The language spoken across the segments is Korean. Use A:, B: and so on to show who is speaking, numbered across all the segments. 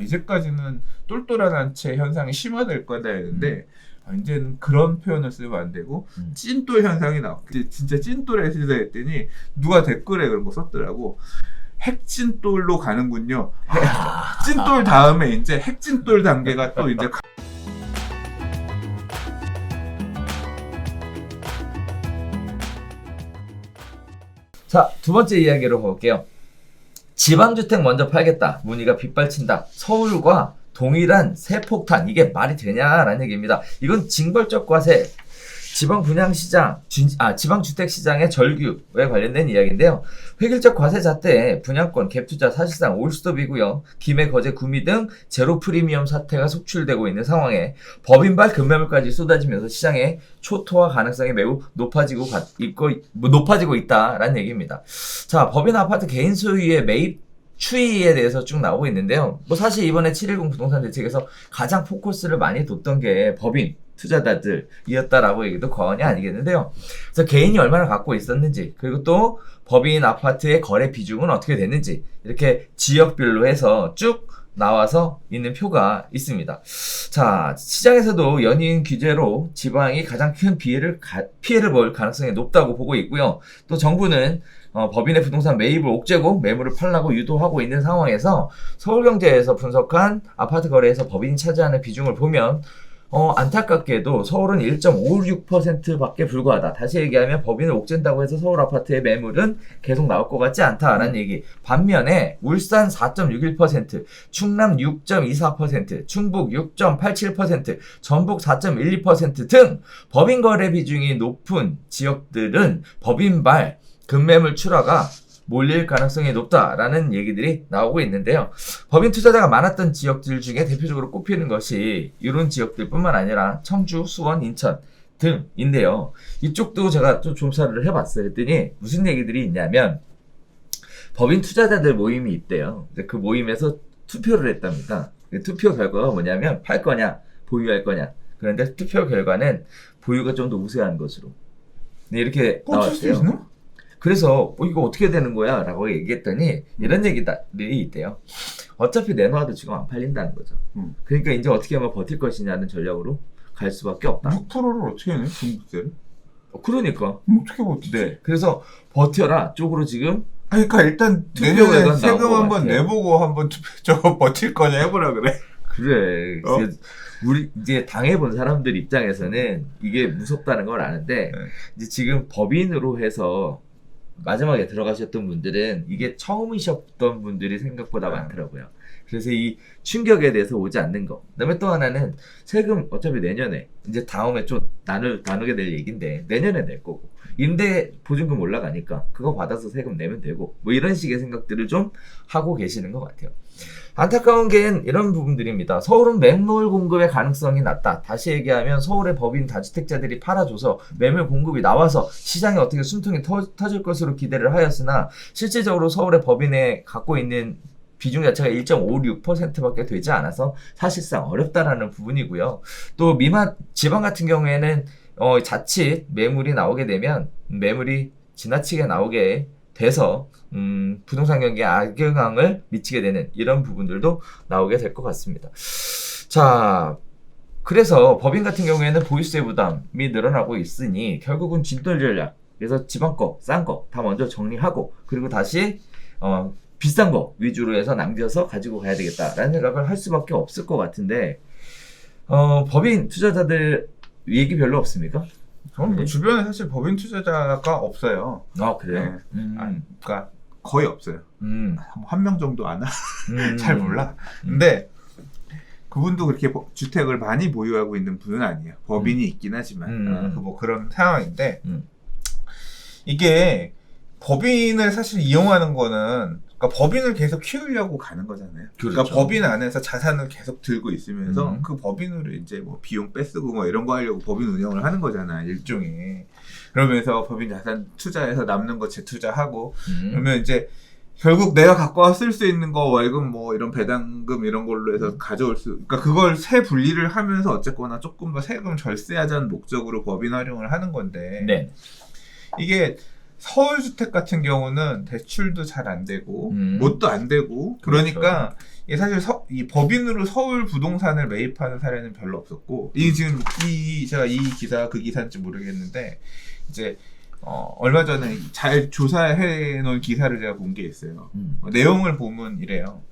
A: 이제까지는 똘똘한 한 채 현상이 심화될 거다 했는데 이제는 그런 표현을 쓰면 안 되고 찐똘 현상이 나왔고 진짜 찐똘의 시대 했더니 누가 댓글에 그런 거 썼더라고. 핵찐똘로 가는군요. 찐똘 다음에 이제 핵찐똘 단계가 또 이제
B: 자, 두 번째 이야기로 볼게요. 지방주택 먼저 팔겠다. 문의가 빗발친다. 서울과 동일한 세폭탄. 이게 말이 되냐라는 얘기입니다. 이건 징벌적 과세, 지방 분양시장, 지방주택시장의 절규에 관련된 이야기인데요. 획일적 과세 잣대에 분양권, 갭투자 사실상 올스톱이고요. 김해, 거제, 구미 등 제로 프리미엄 사태가 속출되고 있는 상황에 법인발 급매물까지 쏟아지면서 시장의 초토화 가능성이 매우 높아지고 있다라는 얘기입니다. 자, 법인 아파트 개인 소유의 매입 추이에 대해서 쭉 나오고 있는데요. 사실 이번에 710 부동산 대책에서 가장 포커스를 많이 뒀던 게 법인 투자자들이었다라고 얘기도 과언이 아니겠는데요. 그래서 개인이 얼마나 갖고 있었는지, 그리고 또 법인 아파트의 거래 비중은 어떻게 됐는지, 이렇게 지역별로 해서 쭉 나와서 있는 표가 있습니다. 자, 시장에서도 연이은 규제로 지방이 가장 큰 피해를 볼 가능성이 높다고 보고 있고요. 또 정부는 법인의 부동산 매입을 옥죄고 매물을 팔라고 유도하고 있는 상황에서 서울경제에서 분석한 아파트 거래에서 법인이 차지하는 비중을 보면 안타깝게도 서울은 1.56%밖에 불과하다. 다시 얘기하면 법인을 옥죄다고 해서 서울 아파트의 매물은 계속 나올 것 같지 않다라는 얘기. 반면에 울산 4.61%, 충남 6.24%, 충북 6.87%, 전북 4.12% 등 법인 거래 비중이 높은 지역들은 법인발 급매물 출하가 몰릴 가능성이 높다라는 얘기들이 나오고 있는데요. 법인 투자자가 많았던 지역들 중에 대표적으로 꼽히는 것이 이런 지역들뿐만 아니라 청주, 수원, 인천 등인데요. 이쪽도 제가 좀 조사를 해봤어요. 했더니 무슨 얘기들이 있냐면 법인 투자자들 모임이 있대요. 그 모임에서 투표를 했답니다. 투표 결과가 뭐냐면 팔 거냐 보유할 거냐. 그런데 투표 결과는 보유가 좀 더 우세한 것으로 이렇게 나왔대요. 그래서 이거 어떻게 되는 거야? 라고 얘기했더니 이런 얘기들이 있대요. 어차피 내놔도 지금 안 팔린다는 거죠. 그러니까 이제 어떻게 하면 버틸 것이냐는 전략으로 갈 수밖에 없다.
A: 6%를 어떻게 해내? 중국세를?
B: 그러니까.
A: 어떻게 버티지?
B: 네. 그래서 버텨라 쪽으로 지금.
A: 그러니까 일단 내년에 세금 한번 내보고 한번 저거 버틸 거냐 해보라 그래.
B: 그래. 우리 이제 당해본 사람들 입장에서는 이게 무섭다는 걸 아는데 이제 지금 법인으로 해서 마지막에 들어가셨던 분들은 이게 처음이셨던 분들이 생각보다 많더라고요. 그래서 이 충격에 대해서 오지 않는 거. 그다음에 또 하나는 세금 어차피 내년에 이제 다음에 좀 나누게 될 얘기인데 내년에 낼 거고 임대 보증금 올라가니까 그거 받아서 세금 내면 되고 이런 식의 생각들을 좀 하고 계시는 것 같아요. 안타까운 게 이런 부분들입니다. 서울은 매물 공급의 가능성이 낮다. 다시 얘기하면 서울의 법인 다주택자들이 팔아줘서 매물 공급이 나와서 시장에 어떻게 숨통이 터질 것으로 기대를 하였으나 실질적으로 서울의 법인에 갖고 있는 비중 자체가 1.56%밖에 되지 않아서 사실상 어렵다라는 부분이고요. 또 지방 같은 경우에는 자칫 매물이 나오게 되면 매물이 지나치게 나오게 돼서 부동산 경기에 악영향을 미치게 되는 이런 부분들도 나오게 될 것 같습니다. 자, 그래서 법인 같은 경우에는 보유세 부담이 늘어나고 있으니 결국은 진돌 전략. 그래서 지방 거, 싼 거 다 먼저 정리하고 그리고 다시 비싼 거 위주로 해서 남겨서 가지고 가야 되겠다라는 생각을 할 수밖에 없을 것 같은데 법인 투자자들 얘기 별로 없습니까?
A: 저는 주변에 사실 법인 투자자가 없어요.
B: 아, 그래요?
A: 네. 그러니까 거의 없어요. 한 명 정도 아나? 잘 몰라. 근데 그분도 그렇게 주택을 많이 보유하고 있는 분은 아니에요. 법인이 있긴 하지만 뭐 그런 상황인데 이게 법인을 사실 이용하는 거는 그러니까 법인을 계속 키우려고 가는 거잖아요.
B: 그렇죠.
A: 그러니까 법인 안에서 자산을 계속 들고 있으면서 그 법인으로 이제 뭐 비용 빼쓰고 뭐 이런 거 하려고 법인 운영을 하는 거잖아, 일종의. 그러면서 법인 자산 투자해서 남는 거 재투자하고 그러면 이제 결국 내가 갖고 와 쓸 수 있는 거 월급 뭐 이런 배당금 이런 걸로 해서 가져올 그러니까 그걸 세 분리를 하면서 어쨌거나 조금 더 세금 절세하자는 목적으로 법인 활용을 하는 건데
B: 네.
A: 이게 서울주택 같은 경우는 대출도 잘 안 되고 뭣도 안 되고 그러니까
B: 그렇죠.
A: 이게 사실 이 법인으로 서울 부동산을 매입하는 사례는 별로 없었고, 이 지금 제가 이 기사 그 기사인지 모르겠는데 이제 얼마 전에 잘 조사해 놓은 기사를 제가 본 게 있어요. 내용을 보면 이래요.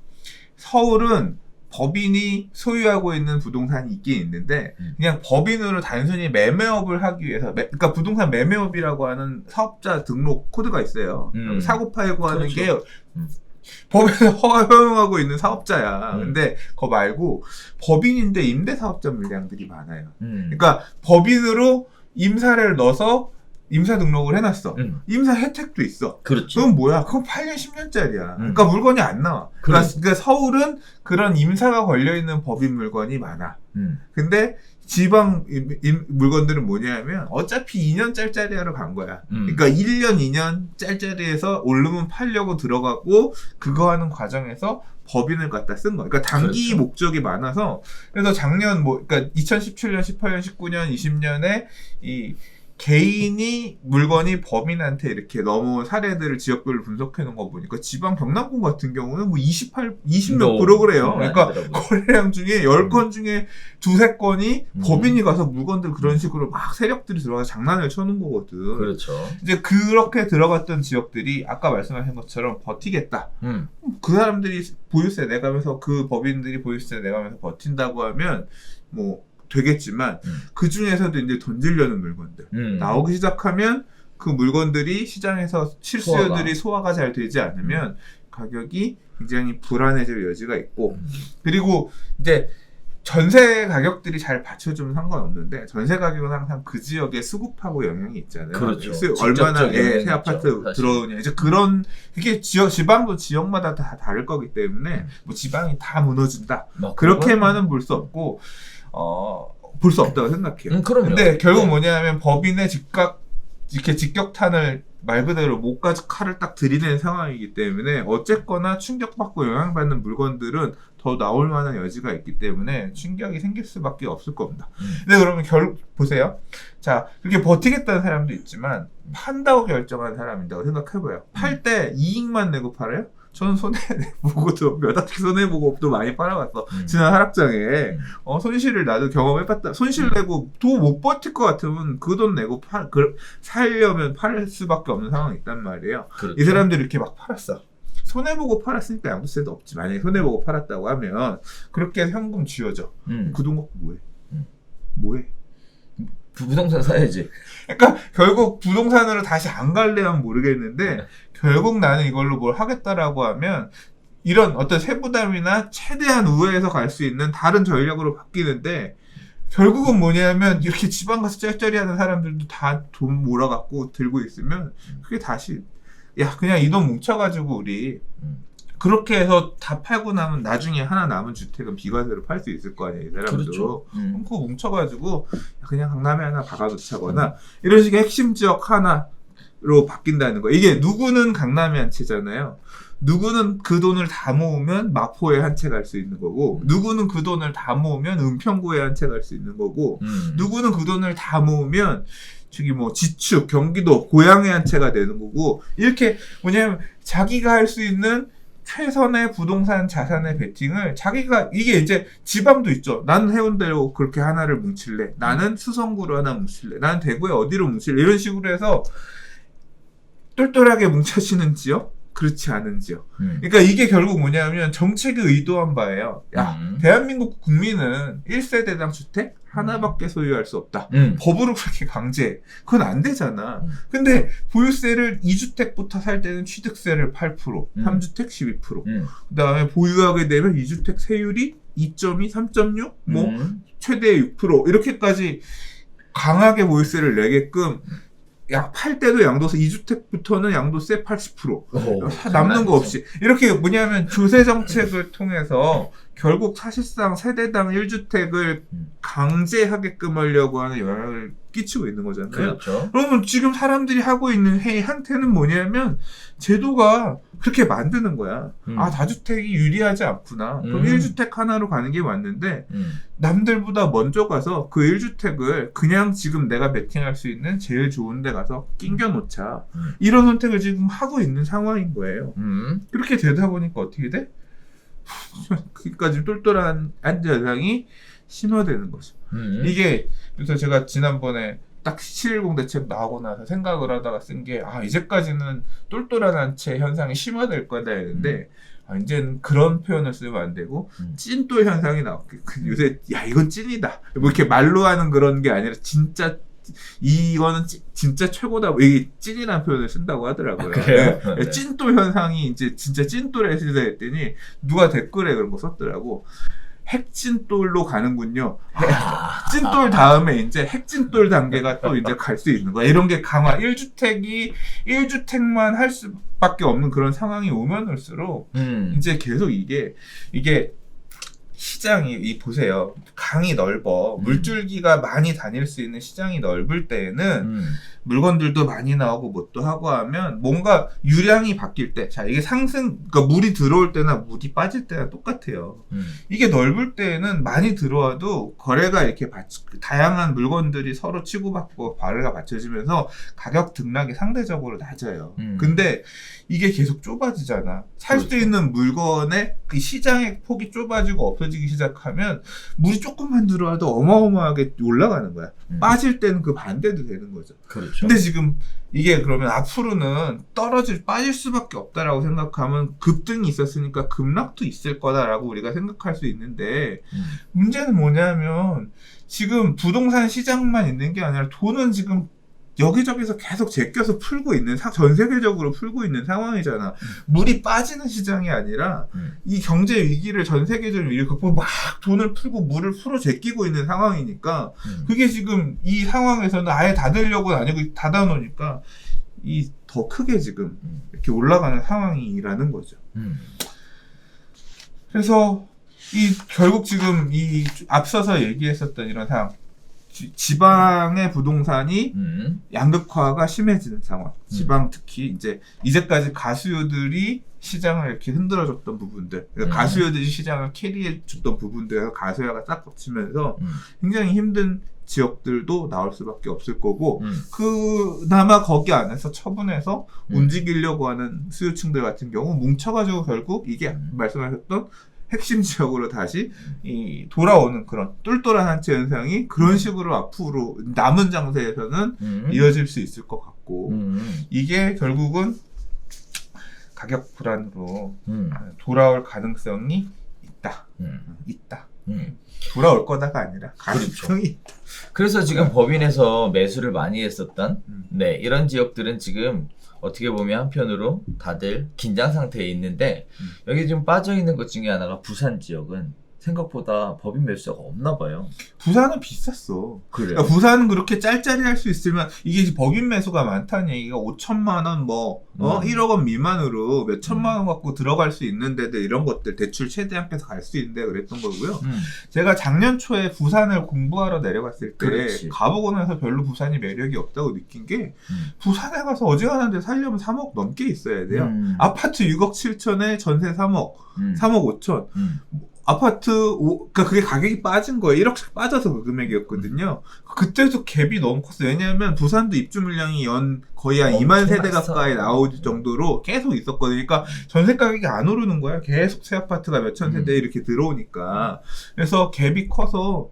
A: 서울은 법인이 소유하고 있는 부동산이 있긴 있는데 그냥 법인으로 단순히 매매업을 하기 위해서 그러니까 부동산 매매업이라고 하는 사업자 등록 코드가 있어요. 사고팔고 하는
B: 그렇죠.
A: 게 법에서 허용하고 있는 사업자야. 근데 그거 말고 법인인데 임대사업자 물량들이 많아요. 그러니까 법인으로 임사를 넣어서 임사 등록을 해놨어. 임사 혜택도 있어.
B: 그렇죠.
A: 그건 뭐야? 그건 8년, 10년짜리야. 그러니까 물건이 안 나와. 그러니까 서울은 그런 임사가 걸려있는 법인 물건이 많아. 근데 지방 물건들은 뭐냐면 어차피 2년 짤짜리로 간 거야. 그러니까 1년, 2년 짤짜리에서 오르면 팔려고 들어가고 그거 하는 과정에서 법인을 갖다 쓴 거야. 그러니까 단기
B: 그렇죠.
A: 목적이 많아서 그래서 작년 그러니까 2017년, 18년, 19년, 20년에 이 개인이 물건이 법인한테 이렇게 넘어온 사례들을 지역별로 분석해 놓은 거 보니까 지방 경남권 같은 경우는 뭐 20몇 프로 그래요. 그러니까 거래량 중에 10건 중에 2-3건이 법인이 가서 물건들 그런 식으로 막 세력들이 들어가서 장난을 쳐놓은 거거든.
B: 그렇죠.
A: 이제 그렇게 들어갔던 지역들이 아까 말씀하신 것처럼 버티겠다. 그 사람들이 보유세 내가면서 그 법인들이 보유세 내가면서 버틴다고 하면 뭐 되겠지만 그 중에서도 이제 던지려는 물건들 나오기 시작하면 그 물건들이 시장에서 실수요들이 소화가 잘 되지 않으면 가격이 굉장히 불안해질 여지가 있고 그리고 이제 전세 가격들이 잘 받쳐주면 상관없는데 전세 가격은 항상 그 지역의 수급하고 영향이 있잖아요.
B: 그렇죠.
A: 얼마나 새
B: 있죠,
A: 아파트
B: 사실.
A: 들어오냐. 이제 그런 이게 지방도 지역마다 다 다를 거기 때문에 뭐 지방이 다 무너진다. 그렇게만은 볼 수 없고 볼 수 없다고 생각해요.
B: 그럼요.
A: 근데 결국 뭐냐면 법인의 이렇게 직격탄을 말 그대로 목까지 칼을 딱 들이대는 상황이기 때문에 어쨌거나 충격받고 영향받는 물건들은 더 나올 만한 여지가 있기 때문에 충격이 생길 수밖에 없을 겁니다. 근데 그러면 보세요. 자, 그렇게 버티겠다는 사람도 있지만 판다고 결정한 사람이 있다고 생각해봐요. 팔 때 이익만 내고 팔아요? 저는 손해보고도 몇 학기 손해보고 또 많이 팔아봤어. 지난 하락장에 손실을 나도 경험해봤다. 손실 내고 도 못 버틸 것 같으면 그 돈 내고 살려면 팔 수밖에 없는 상황이 있단 말이에요.
B: 그렇죠.
A: 이 사람들이 이렇게 막 팔았어. 손해보고 팔았으니까 양도세도 없지. 만약에 손해보고 팔았다고 하면 그렇게 해서 현금 쥐어져. 그 돈 갖고 뭐해? 뭐해?
B: 부동산 사야지.
A: 그러니까 결국 부동산으로 다시 안 갈래면 모르겠는데 결국 나는 이걸로 뭘 하겠다라고 하면 이런 어떤 세부담이나 최대한 우회해서 갈 수 있는 다른 전략으로 바뀌는데 결국은 뭐냐면 이렇게 지방 가서 짤짤이 하는 사람들도 다 돈 몰아갖고 들고 있으면 그게 다시 야 그냥 이 돈 뭉쳐가지고 우리 그렇게 해서 다 팔고 나면 나중에 하나 남은 주택은 비과세로 팔 수 있을 거 아니에요, 이 사람도.
B: 그렇죠.
A: 그럼 그거 뭉쳐가지고 그냥 강남에 하나 박아놓자거나 이런 식의 핵심 지역 하나로 바뀐다는 거. 이게 누구는 강남에 한 채잖아요. 누구는 그 돈을 다 모으면 마포에 한 채 갈 수 있는 거고 누구는 그 돈을 다 모으면 은평구에 한 채 갈 수 있는 거고 누구는 그 돈을 다 모으면 저기 뭐 지축, 경기도, 고향에 한 채가 되는 거고 이렇게 뭐냐면 자기가 할 수 있는 최선의 부동산 자산의 베팅을 자기가 이게 이제 지방도 있죠. 나는 해운대로 그렇게 하나를 뭉칠래. 나는 수성구로 하나 뭉칠래. 나는 대구에 어디로 뭉칠래. 이런 식으로 해서 똘똘하게 뭉쳐지는 지역, 그렇지 않은 지역. 그러니까 이게 결국 뭐냐면 정책이 의도한 바예요. 야, 대한민국 국민은 1세대당 주택 하나밖에 소유할 수 없다. 법으로 그렇게 강제해. 그건 안 되잖아. 근데 보유세를 2주택부터 살 때는 취득세를 8%, 3주택 12%. 그 다음에 보유하게 되면 2주택 세율이 2.2, 3.6, 뭐 최대 6% 이렇게까지 강하게 보유세를 내게끔 팔 때도 양도세 2주택부터는 양도세 80% 남는 거 없이 이렇게 뭐냐면 조세 정책을 통해서 결국 사실상 세대당 1주택을 강제하게끔 하려고 하는 영향을 끼치고 있는 거잖아요.
B: 그렇죠.
A: 그러면 지금 사람들이 하고 있는 한테는 뭐냐면 제도가 그렇게 만드는 거야. 아, 다주택이 유리하지 않구나. 그럼 1주택 하나로 가는 게 맞는데 남들보다 먼저 가서 그 1주택을 그냥 지금 내가 베팅할 수 있는 제일 좋은 데 가서 낑겨 놓자. 이런 선택을 지금 하고 있는 상황인 거예요. 그렇게 되다 보니까 어떻게 돼? 그러니까 지금 똘똘한 현상이 심화되는 거죠. 이게 그래서 제가 지난번에 딱 710 대책 나오고 나서 생각을 하다가 쓴 게 이제까지는 똘똘한 한채 현상이 심화될 거다 했는데 이제는 그런 표현을 쓰면 안 되고 찐똘 현상이 나왔고 요새 야 이건 찐이다 뭐 이렇게 말로 하는 그런 게 아니라 진짜 이거는 진짜 최고다 이게 찐이라는 표현을 쓴다고 하더라고요.
B: 그래요?
A: 네. 찐똘 현상이 이제 진짜 찐똘에 시대했더니 누가 댓글에 그런 거 썼더라고. 핵찐똘로 가는군요. 찐똘 다음에 이제 핵찐똘 단계가 또 이제 갈 수 있는 거야. 이런 게 강화 1주택만 할 수밖에 없는 그런 상황이 오면 올수록 이제 계속 이게 시장이 보세요. 강이 넓어. 물줄기가 많이 다닐 수 있는 시장이 넓을 때에는 물건들도 많이 나오고 뭣도 하고 하면 뭔가 유량이 바뀔 때, 자 이게 그러니까 물이 들어올 때나 물이 빠질 때나 똑같아요. 이게 넓을 때에는 많이 들어와도 거래가 이렇게 다양한 물건들이 서로 치고받고 거래가 맞춰지면서 가격 등락이 상대적으로 낮아요. 근데 이게 계속 좁아지잖아. 살 수
B: 그렇죠.
A: 있는 물건의 그 시장의 폭이 좁아지고 없어지기 시작하면 물이 조금만 들어와도 어마어마하게 올라가는 거야. 빠질 때는 그 반대도 되는 거죠.
B: 그렇죠.
A: 근데 지금 이게 그러면 앞으로는 빠질 수밖에 없다라고 생각하면 급등이 있었으니까 급락도 있을 거다라고 우리가 생각할 수 있는데 문제는 뭐냐면 지금 부동산 시장만 있는 게 아니라 돈은 지금 여기저기서 계속 제껴서 풀고 있는 전 세계적으로 풀고 있는 상황이잖아. 물이 빠지는 시장이 아니라 이 경제 위기를 전 세계적인 위기를 극복하고 막 돈을 풀고 물을 풀어 제끼고 있는 상황이니까 그게 지금 이 상황에서는 아예 닫으려고는 아니고 닫아놓으니까 이 더 크게 지금 이렇게 올라가는 상황이라는 거죠. 그래서 결국 지금 앞서서 얘기했었던 이런 상황, 지방의 부동산이 양극화가 심해지는 상황. 지방 특히 이제까지 가수요들이 시장을 이렇게 흔들어줬던 부분들, 그러니까 가수요들이 시장을 캐리해줬던 부분들에서 가수요가 싹 겹치면서 굉장히 힘든 지역들도 나올 수밖에 없을 거고, 그나마 거기 안에서 처분해서 움직이려고 하는 수요층들 같은 경우 뭉쳐가지고 결국 이게 말씀하셨던 핵심 지역으로 다시 돌아오는 그런 똘똘한 한채 현상이 그런 식으로 앞으로 남은 장세에서는 이어질 수 있을 것 같고, 이게 결국은 가격 불안으로 돌아올 가능성이 있다. 돌아올 거다가 아니라 가능성이 있다.
B: 그래서 지금 법인에서 매수를 많이 했었던 이런 지역들은 지금 어떻게 보면 한편으로 다들 긴장 상태에 있는데 여기 지금 빠져있는 것 중에 하나가 부산 지역은 생각보다 법인 매수자가 없나 봐요.
A: 부산은 비쌌어.
B: 그래요?
A: 그러니까 부산은 그렇게 짤짤이 할 수 있으면 이게 법인 매수가 많다는 얘기가 5천만 원 1억 원 미만으로 몇 천만 원 갖고 들어갈 수 있는 데들 이런 것들 대출 최대한 빼서 갈 수 있는데 그랬던 거고요. 제가 작년 초에 부산을 공부하러 내려갔을 때
B: 그렇지.
A: 가보고 나서 별로 부산이 매력이 없다고 느낀 게 부산에 가서 어지간한 데 살려면 3억 넘게 있어야 돼요. 아파트 6억 7천에 전세 3억, 3억 5천. 아파트, 그러니까 그게 가격이 빠진 거예요. 1억씩 빠져서 그 금액이었거든요. 그때도 갭이 너무 컸어요. 왜냐하면 부산도 입주 물량이 거의 한 2만 세대 가까이 나올 정도로 계속 있었거든요. 그러니까 전세 가격이 안 오르는 거야. 계속 새 아파트가 몇천 세대 이렇게 들어오니까. 그래서 갭이 커서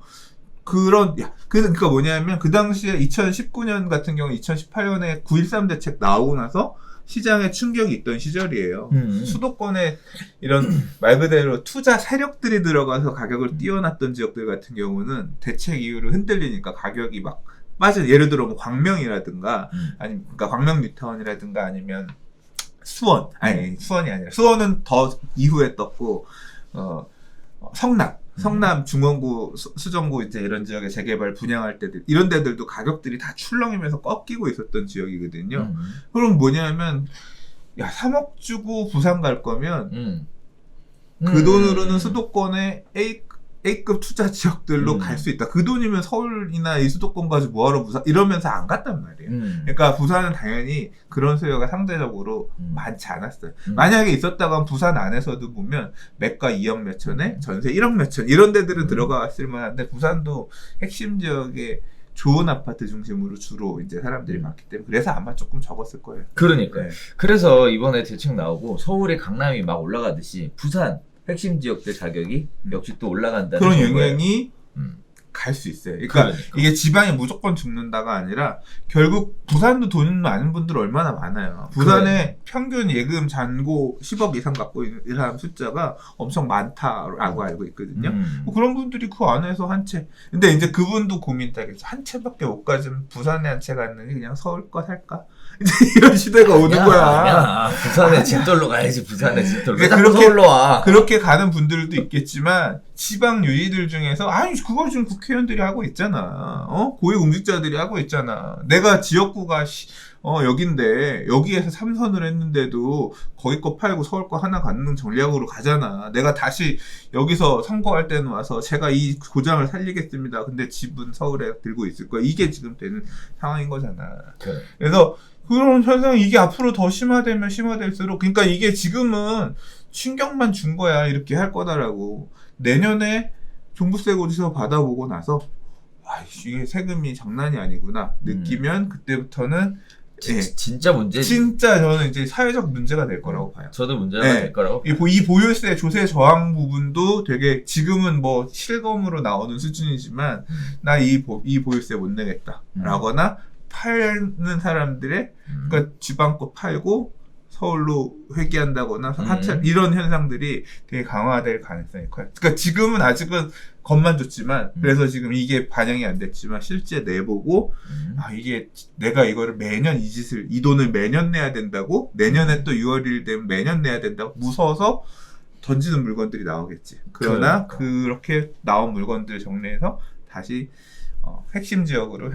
A: 그러니까 뭐냐면 그 당시에 2019년 같은 경우 2018년에 9.13 대책 나오고 나서 시장에 충격이 있던 시절이에요. 수도권에 이런 말 그대로 투자 세력들이 들어가서 가격을 띄워놨던 지역들 같은 경우는 대책 이후로 흔들리니까 가격이 막 빠져. 예를 들어 뭐 광명이라든가 아니면 그러니까 광명 뉴타운이라든가 아니면 수원이 아니라 수원은 더 이후에 떴고 성남 중원구 수정구 이런 지역에 재개발 분양할 때들 이런 데들도 가격들이 다 출렁이면서 꺾이고 있었던 지역이거든요. 그럼 뭐냐면 3억 주고 부산 갈 거면 그 돈으로는 수도권의 A급 투자 지역들로 갈 수 있다. 그 돈이면 서울이나 이 수도권 가지고 뭐하러 부산 이러면서 안 갔단 말이에요. 그러니까 부산은 당연히 그런 수요가 상대적으로 많지 않았어요. 만약에 있었다간 부산 안에서도 보면 매가 2억 몇천에 전세 1억 몇천 이런 데들은 들어갔을 만한데 부산도 핵심 지역에 좋은 아파트 중심으로 주로 이제 사람들이 많기 때문에 그래서 아마 조금 적었을 거예요.
B: 그러니까요.
A: 네.
B: 그래서 이번에 대책 나오고 서울에 강남이 막 올라가듯이 부산 핵심 지역들 가격이 역시 또 올라간다는
A: 그런
B: 정보예요.
A: 영향이
B: 음.
A: 갈 수 있어요. 그러니까
B: 그러니까.
A: 이게 지방이 무조건 죽는다가 아니라 결국 부산도 돈 많은 분들 얼마나 많아요. 부산의 평균 예금 잔고 10억 이상 갖고 있는 사람 숫자가 엄청 많다라고 알고 있거든요. 뭐 그런 분들이 그 안에서 한 채. 근데 이제 그분도 고민되겠죠. 한 채밖에 못 가지면 부산에 한 채 갔느니 그냥 서울 거 살까? 이제 이런 시대가 오는
B: 아니야,
A: 거야.
B: 아니야. 부산에 진돌로 가야지. 부산에 진돌로. 왜
A: 그러니까
B: 자꾸
A: 그렇게-
B: 서울로 와?
A: 그렇게 가는 분들도 있겠지만 지방 유지들 중에서 아니 그걸 지금 국회의원들이 하고 있잖아. 고위공직자들이 하고 있잖아. 내가 지역구가 여긴데 여기에서 3선을 했는데도 거기 거 팔고 서울 거 하나 갖는 전략으로 가잖아. 내가 다시 여기서 선거할 때는 와서 제가 이 고장을 살리겠습니다. 근데 집은 서울에 들고 있을 거야. 이게 지금 되는 상황인 거잖아.
B: 그래.
A: 그래서 그런 현상이 이게 앞으로 더 심화되면 심화될수록 그러니까 이게 지금은 신경만 준 거야 이렇게 할 거다라고 내년에 종부세 어디서 받아보고 나서 와 이게 세금이 장난이 아니구나 느끼면 그때부터는
B: 진짜 문제지.
A: 진짜 저는 이제 사회적 문제가 될 거라고 봐요.
B: 저도 문제가
A: 네.
B: 될 거라고.
A: 이 보유세 조세 저항 부분도 되게 지금은 뭐 실검으로 나오는 수준이지만 나 이 보유세 못 내겠다라거나 파는 사람들의 그러니까 지방 거 팔고 서울로 회귀한다거나 이런 현상들이 되게 강화될 가능성이 커요. 그러니까 지금은 아직은 겉만 줬지만 그래서 지금 이게 반영이 안 됐지만 실제 내보고 이게 내가 이거를 매년 이 돈을 매년 내야 된다고 내년에 또 6월 1일 되면 매년 내야 된다고 무서워서 던지는 물건들이 나오겠지. 그러나 그렇게 나온 물건들을 정리해서 다시 핵심 지역으로